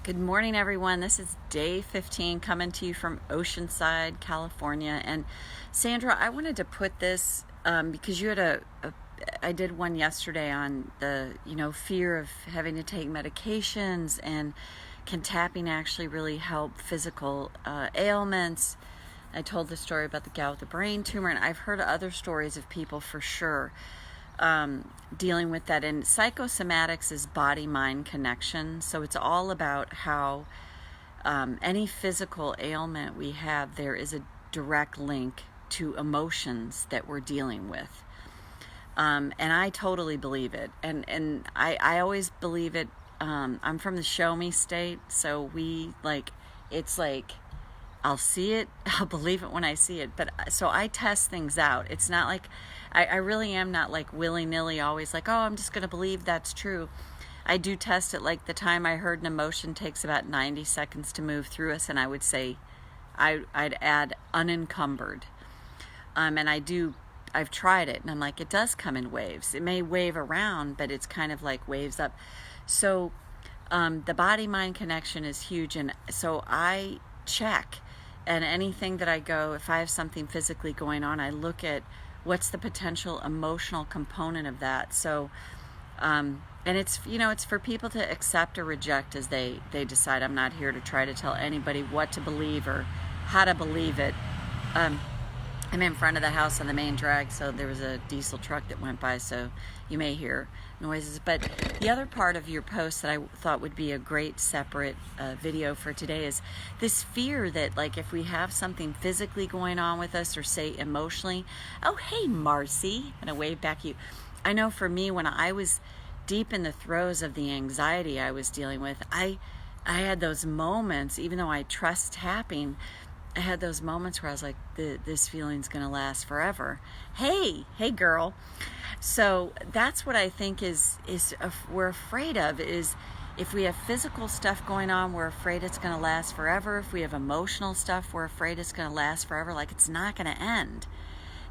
Good morning, everyone. This is day 15 coming to you from Oceanside, California. And Sandra, I wanted to put this because you had I did one yesterday on the, fear of having to take medications, and can tapping actually really help physical ailments. I told the story about the gal with the brain tumor, and I've heard other stories of people for sure dealing with that. And psychosomatics is body-mind connection, so it's all about how any physical ailment we have, there is a direct link to emotions that we're dealing with. And I totally believe it, and I always believe it. I'm from the show me state, so it's like I'll see it, I'll believe it when I see it. But so I test things out. It's not like, I really am not like willy-nilly always like, oh, I'm just going to believe that's true. I do test it. Like the time I heard an emotion takes about 90 seconds to move through us, and I would say I'd add unencumbered. And I've tried it, and I'm like, it does come in waves. It may wave around, but it's kind of like waves up. So the body-mind connection is huge, and so I check. And anything that I go, if I have something physically going on, I look at what's the potential emotional component of that. So, and it's for people to accept or reject as they decide. I'm not here to try to tell anybody what to believe or how to believe it. I'm in front of the house on the main drag, so there was a diesel truck that went by, so you may hear noises. But the other part of your post that I thought would be a great separate video for today is this fear that, like, if we have something physically going on with us, or say emotionally. Oh, hey, Marcy. I'm gonna wave back at you. I know for me, when I was deep in the throes of the anxiety I was dealing with, I had those moments, even though I trust tapping, I had those moments where I was like, this feeling's going to last forever. Hey girl. So that's what I think we're afraid of, is if we have physical stuff going on, we're afraid it's going to last forever. If we have emotional stuff, we're afraid it's going to last forever, like it's not going to end.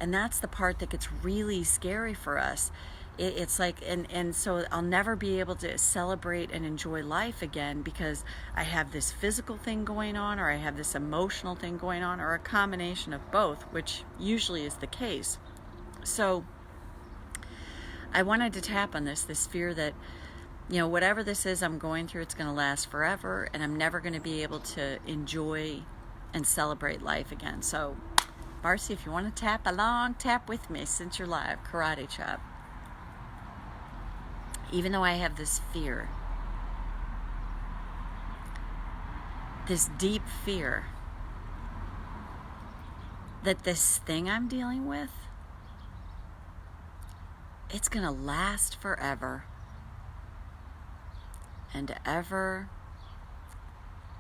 And that's the part that gets really scary for us. It's like, and so I'll never be able to celebrate and enjoy life again because I have this physical thing going on, or I have this emotional thing going on, or a combination of both, which usually is the case. So I wanted to tap on this fear that, whatever this is I'm going through, it's going to last forever, and I'm never going to be able to enjoy and celebrate life again. So, Marcy, if you want to tap along, tap with me since you're live. Karate chop. Even though I have this fear, this deep fear that this thing I'm dealing with, it's going to last forever and ever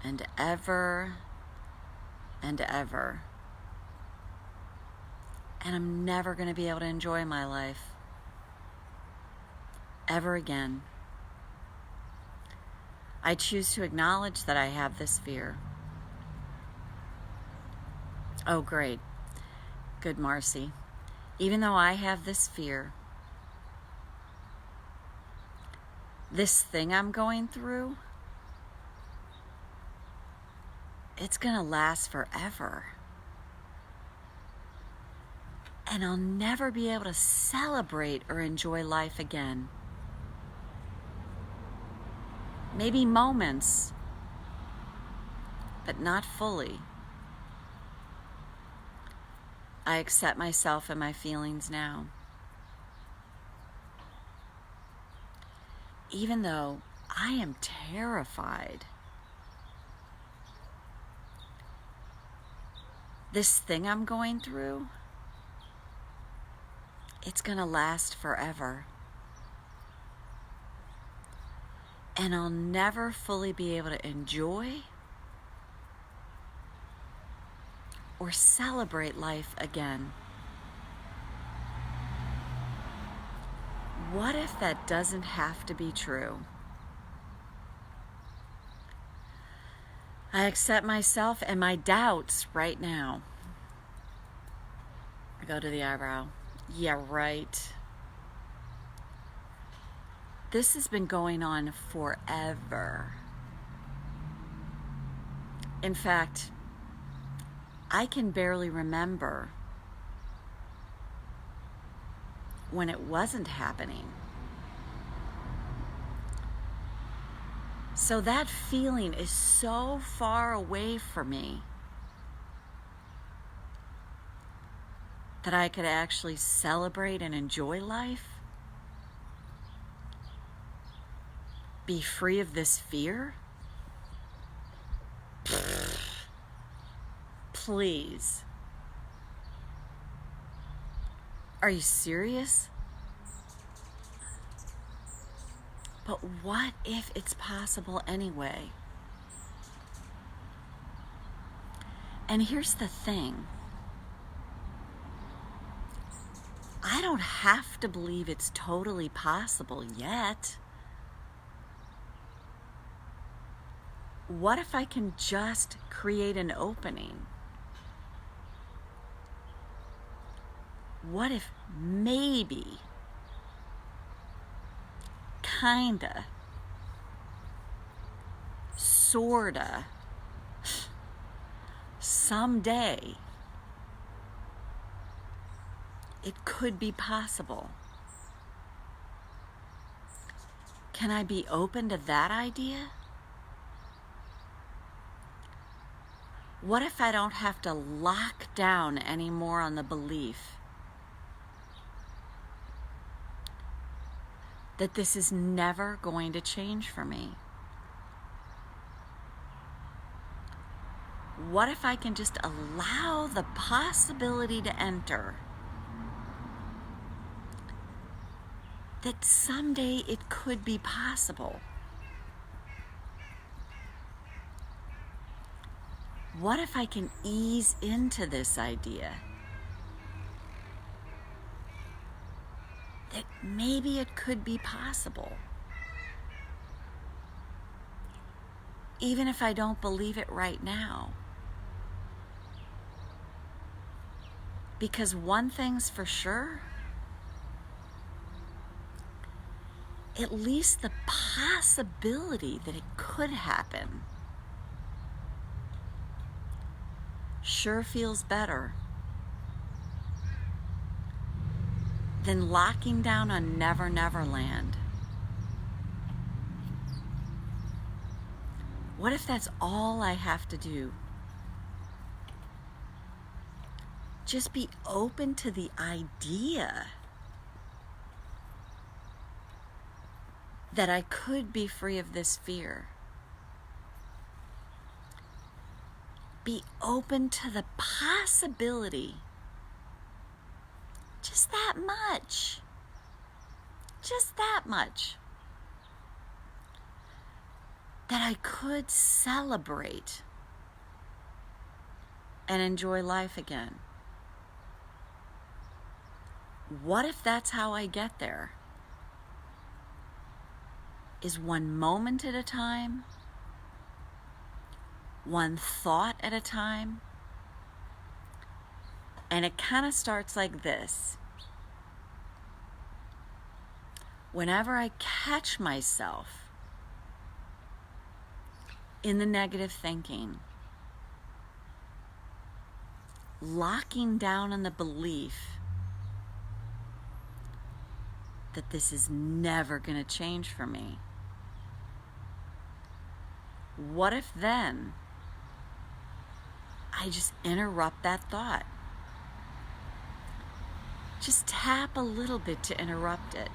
and ever and ever. And I'm never going to be able to enjoy my life ever again. I choose to acknowledge that I have this fear. Oh, great. Good, Marcy. Even though I have this fear, this thing I'm going through, it's going to last forever. And I'll never be able to celebrate or enjoy life again. Maybe moments, but not fully. I accept myself and my feelings now. Even though I am terrified. This thing I'm going through, it's going to last forever. And I'll never fully be able to enjoy or celebrate life again. What if that doesn't have to be true? I accept myself and my doubts right now. I go to the eyebrow. Yeah, right. This has been going on forever. In fact, I can barely remember when it wasn't happening. So that feeling is so far away from me that I could actually celebrate and enjoy life, be free of this fear. Please. Are you serious? But what if it's possible anyway? And here's the thing. I don't have to believe it's totally possible yet. What if I can just create an opening? What if maybe, kinda, sorta, someday, it could be possible? Can I be open to that idea? What if I don't have to lock down anymore on the belief that this is never going to change for me? What if I can just allow the possibility to enter that someday it could be possible? What if I can ease into this idea that maybe it could be possible, even if I don't believe it right now? Because one thing's for sure, at least the possibility that it could happen sure feels better than locking down on Never Never Land. What if that's all I have to do? Just be open to the idea that I could be free of this fear. Be open to the possibility, just that much, that I could celebrate and enjoy life again. What if that's how I get there? Is one moment at a time, one thought at a time. And it kind of starts like this. Whenever I catch myself in the negative thinking, locking down on the belief that this is never going to change for me, what if then I just interrupt that thought? Just tap a little bit to interrupt it.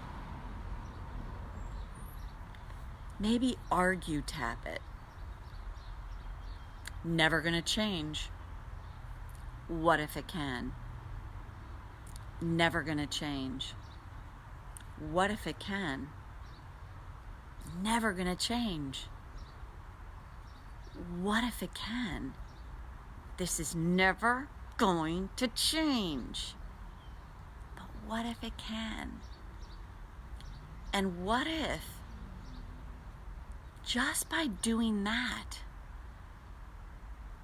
Maybe argue tap it. Never gonna change. What if it can? Never gonna change. What if it can? Never gonna change. What if it can? This is never going to change. But what if it can? And what if, just by doing that,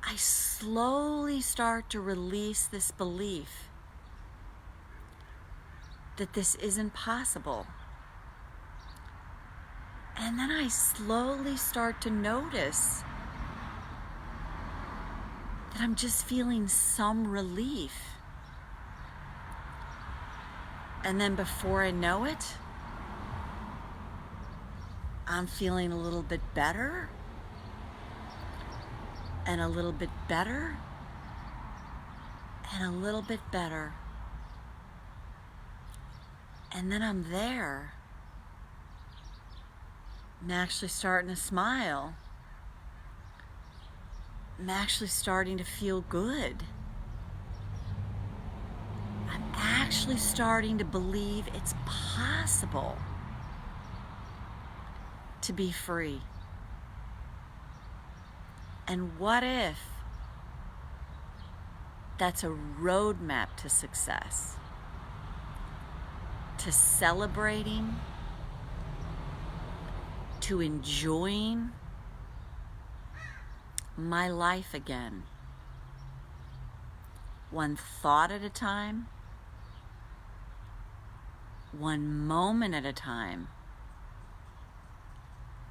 I slowly start to release this belief that this isn't possible? And then I slowly start to notice that I'm just feeling some relief. And then before I know it, I'm feeling a little bit better, and a little bit better, and a little bit better. And then I'm there. I'm actually starting to smile. I'm actually starting to feel good. I'm actually starting to believe it's possible to be free. And what if that's a roadmap to success, to celebrating, to enjoying my life again, one thought at a time, one moment at a time,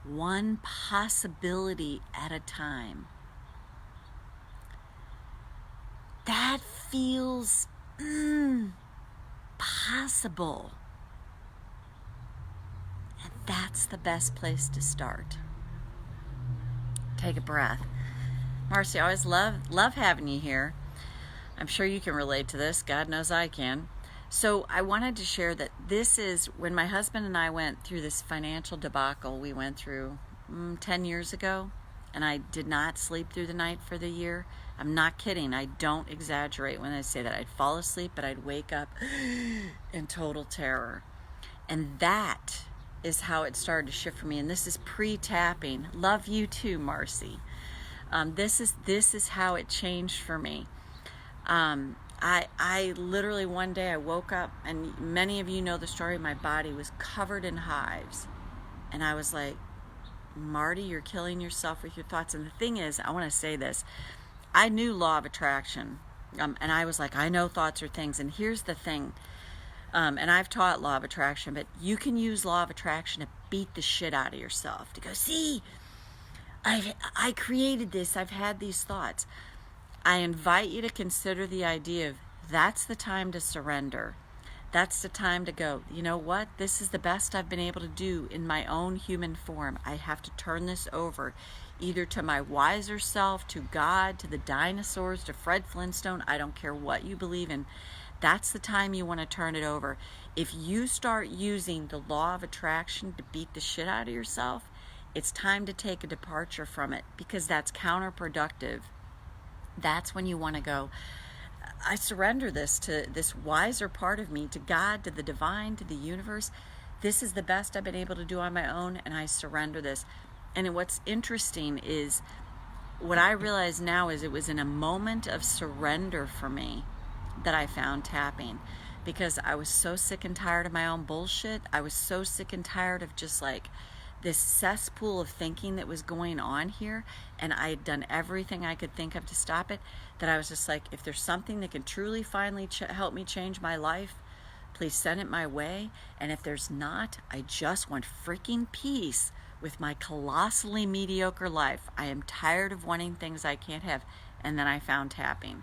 one possibility at a time. That feels possible. And that's the best place to start. Take a breath. Marcy, I always love having you here. I'm sure you can relate to this. God knows I can. So I wanted to share that this is when my husband and I went through this financial debacle we went through 10 years ago, and I did not sleep through the night for the year. I'm not kidding. I don't exaggerate when I say that. I'd fall asleep, but I'd wake up in total terror. And that is how it started to shift for me. And this is pre-tapping. Love you too, Marcy. This is how it changed for me. I literally one day I woke up, and many of you know the story, my body was covered in hives. And I was like, Marty, you're killing yourself with your thoughts. And the thing is, I want to say this, I knew law of attraction. And I was like, I know thoughts are things. And here's the thing, and I've taught law of attraction, but you can use law of attraction to beat the shit out of yourself, to go, see, I created this, I've had these thoughts. I invite you to consider the idea of that's the time to surrender. That's the time to go, you know what? This is the best I've been able to do in my own human form. I have to turn this over either to my wiser self, to God, to the dinosaurs, to Fred Flintstone. I don't care what you believe in. That's the time you want to turn it over. If you start using the law of attraction to beat the shit out of yourself, it's time to take a departure from it, because that's counterproductive. That's when you want to go, I surrender this to this wiser part of me, to God, to the divine, to the universe. This is the best I've been able to do on my own, and I surrender this. And what's interesting is, what I realize now is it was in a moment of surrender for me that I found tapping, because I was so sick and tired of my own bullshit. I was so sick and tired of just like this cesspool of thinking that was going on here, and I had done everything I could think of to stop it, that I was just like, if there's something that can truly finally help me change my life, please send it my way. And if there's not, I just want freaking peace with my colossally mediocre life. I am tired of wanting things I can't have. And then I found tapping.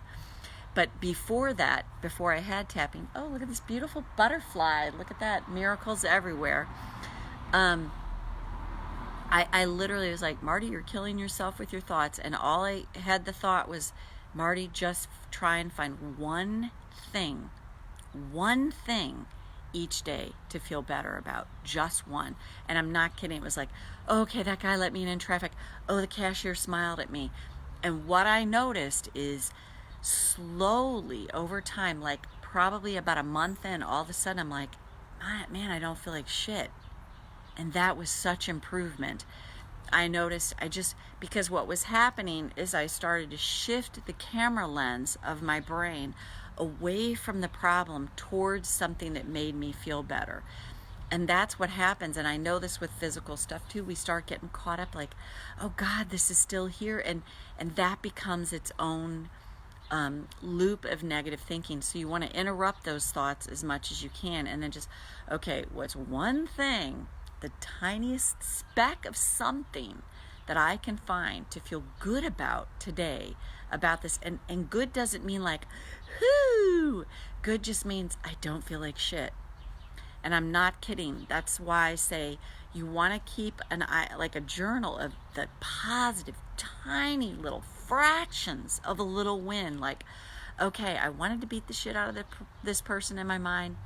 But before that, before I had tapping, oh, look at this beautiful butterfly. Look at that. Miracles everywhere. I literally was like, Marty, you're killing yourself with your thoughts. And all I had the thought was, Marty, just try and find one thing each day to feel better about. Just one. And I'm not kidding. It was like, okay, that guy let me in traffic. Oh, the cashier smiled at me. And what I noticed is, slowly over time, like probably about a month in, all of a sudden I'm like, man, I don't feel like shit. And that was such improvement. I noticed, because what was happening is I started to shift the camera lens of my brain away from the problem towards something that made me feel better. And that's what happens. And I know this with physical stuff too. We start getting caught up like, oh God, this is still here. And that becomes its own loop of negative thinking. So you want to interrupt those thoughts as much as you can, and then just, okay, what's one thing, the tiniest speck of something that I can find to feel good about today about this. And good doesn't mean like, whoo. Good just means I don't feel like shit. And I'm not kidding. That's why I say you want to keep like a journal of the positive, tiny little fractions of a little win. Like, okay, I wanted to beat the shit out of this person in my mind,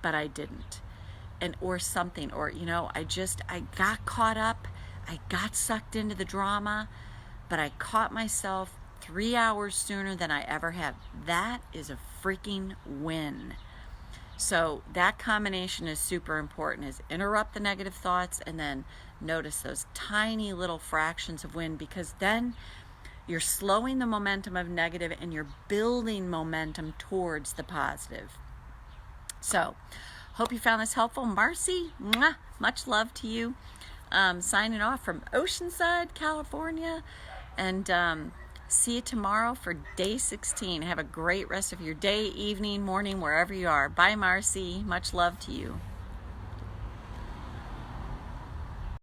but I didn't. And or something, or I got caught up, I got sucked into the drama, but I caught myself 3 hours sooner than I ever have. That is a freaking win. So that combination is super important, is interrupt the negative thoughts and then notice those tiny little fractions of win, because then you're slowing the momentum of negative and you're building momentum towards the positive. So hope you found this helpful. Marcy, mwah, much love to you. Signing off from Oceanside, California. And see you tomorrow for day 16. Have a great rest of your day, evening, morning, wherever you are. Bye, Marcy. Much love to you.